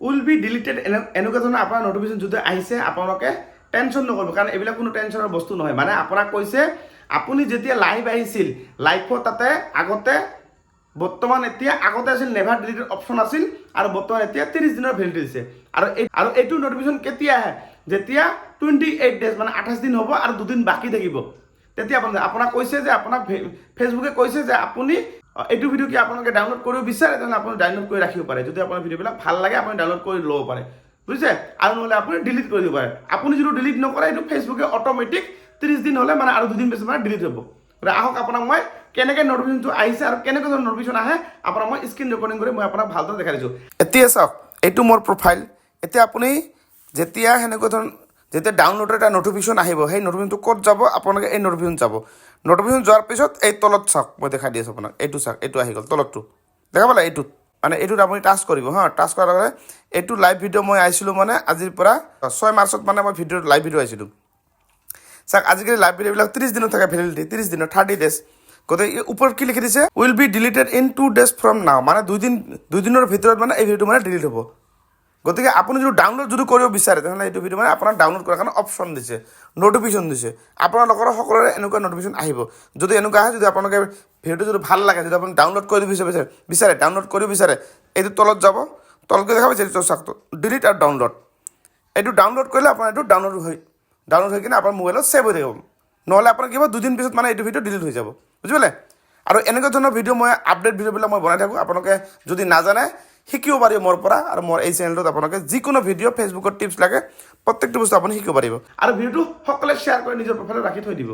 will be deleted এনেকুৱা ধৰণৰ আপোনাৰ নটিফিকেশ্যন যদি আহিছে আপোনালোকে টেনশ্যন নকৰিব কাৰণ এইবিলাক কোনো টেনশ্যনৰ বস্তু নহয় মানে আপোনাক কৈছে আপুনি যেতিয়া লাইভ আহিছিল লাইভত তাতে আগতে বৰ্তমান এতিয়া আগতে আছিল নেভাৰ ডিলিটেড অপশ্যন আছিল আৰু বৰ্তমান এতিয়া 30 দিনৰ ভেলিডিটি দিছে আৰু এইটো নটিফিকেশ্যন কেতিয়া আহে যেতিয়া 28 ডেজ মানে 28 দিন হ'ব আৰু 2 দিন বাকী থাকিব তেতিয়া আপোনাক কৈছে যে আপোনাক ফেচবুকে কৈছে যে আপুনি এইটো ভিডিঅ' কি আপোনালোকে ডাউনলোড কৰিব বিচাৰে তেতিয়াহ'লে আপুনি ডাউনলোড কৰি ৰাখিব পাৰে যদি আপোনাৰ ভিডিঅ'বিলাক ভাল লাগে আপুনি ডাউনলোড কৰি ল'ব পাৰে বুজিছে আৰু নহ'লে আপুনি ডিলিট কৰি দিব পাৰে আপুনি যদি ডিলিট নকৰে এইটো ফেচবুকে অট'মেটিক 30 দিন হ'লে মানে আৰু 2 দিন পিছত মানে ডিলিট হ'ব আহক আপোনাক মই কেনেকৈ নটিফিকেশ্যনটো আহিছে আৰু কেনেকৈ ধৰণৰ নটিফিকেশ্যন আহে আপোনাক মই স্ক্ৰীন ৰেকৰ্ডিং কৰি মই আপোনাক ভালদৰে দেখাই দিছোঁ এতিয়া চাওক এইটো মোৰ প্ৰফাইল এতিয়া আপুনি যেতিয়া সেনেকুৱা ধৰণৰ যেতিয়া ডাউনলোডৰ এটা নটিফিকেশ্যন আহিব সেই নটিফিকেশ্যনটো ক'ত যাব আপোনালোকে এই নটিফিকেশ্যন যাব নটিফিকেশ্যন যোৱাৰ পিছত এই তলত চাওক মই দেখাই দি আছোঁ আপোনাক এইটো চাওক এইটো আহি গ'ল তলতটো দেখা পালে এইটোত মানে এইটোত আপুনি টাচ কৰিব হা টাচ কৰাৰ লগে এইটো লাইভ ভিডিঅ' মই আহিছিলোঁ মানে আজিৰ পৰা 6 মাৰ্চত মানে মই লাইভ ভিডিঅ' আহিছিলোঁ চাওক আজিকালি লাইভ ভিডিঅ'বিলাক 30 দিনত থাকে ভেলিডিটি 30 দিনৰ 30 ডেজ গতিকে ওপৰত কি লিখি দিছে will be deleted in 2 days from নাও মানে 2 দিনৰ ভিতৰত মানে এই ভিডিঅ'টো মানে ডিলিট হ'ব গতিকে আপুনি যদি ডাউনলোড যদি কৰিব বিচাৰে তেনেহ'লে এইটো ভিডিঅ' মানে আপোনাক ডাউনলোড কৰাৰ কাৰণে অপশ্যন দিছে নটিফিকেশ্যন দিছে আপোনালোকৰ সকলোৰে এনেকুৱা নটিফিকেশ্যন আহিব যদি এনেকুৱা আহে যদি আপোনালোকে ভিডিঅ'টো যদি ভাল লাগে যদি আপুনি ডাউনলোড কৰি বিচাৰে ডাউনলোড কৰিব বিচাৰে এইটো তলত যাব তলত গৈ দেখা পাইছে এইটো চাওক ডিলিট আৰু ডাউনলোড এইটো ডাউনলোড কৰিলে আপোনাৰ এইটো ডাউনলোড হৈ কিনে আপোনাৰ মোবাইলত ছেভ হৈ থাকিব নহ'লে আপোনাৰ কিবা 2 দিন পিছত মানে এইটো ভিডিঅ' ডিলিট হৈ যাব বুজি পালে আৰু এনেকুৱা ধৰণৰ ভিডিঅ' মই আপডেট ভিডিঅ'বিলাক মই বনাই থাকোঁ আপোনালোকে যদি নাজানে শিকিব পাৰিব মোৰ পৰা আৰু মোৰ এই চেনেলটোত আপোনালোকে যিকোনো ভিডিঅ' ফেচবুকত টিপছ লাগে প্ৰত্যেকটো বস্তু আপুনি শিকিব পাৰিব আৰু ভিডিঅ'টো সকলোৱে শ্বেয়াৰ কৰি নিজৰ প্ৰফাইলত ৰাখি থৈ দিব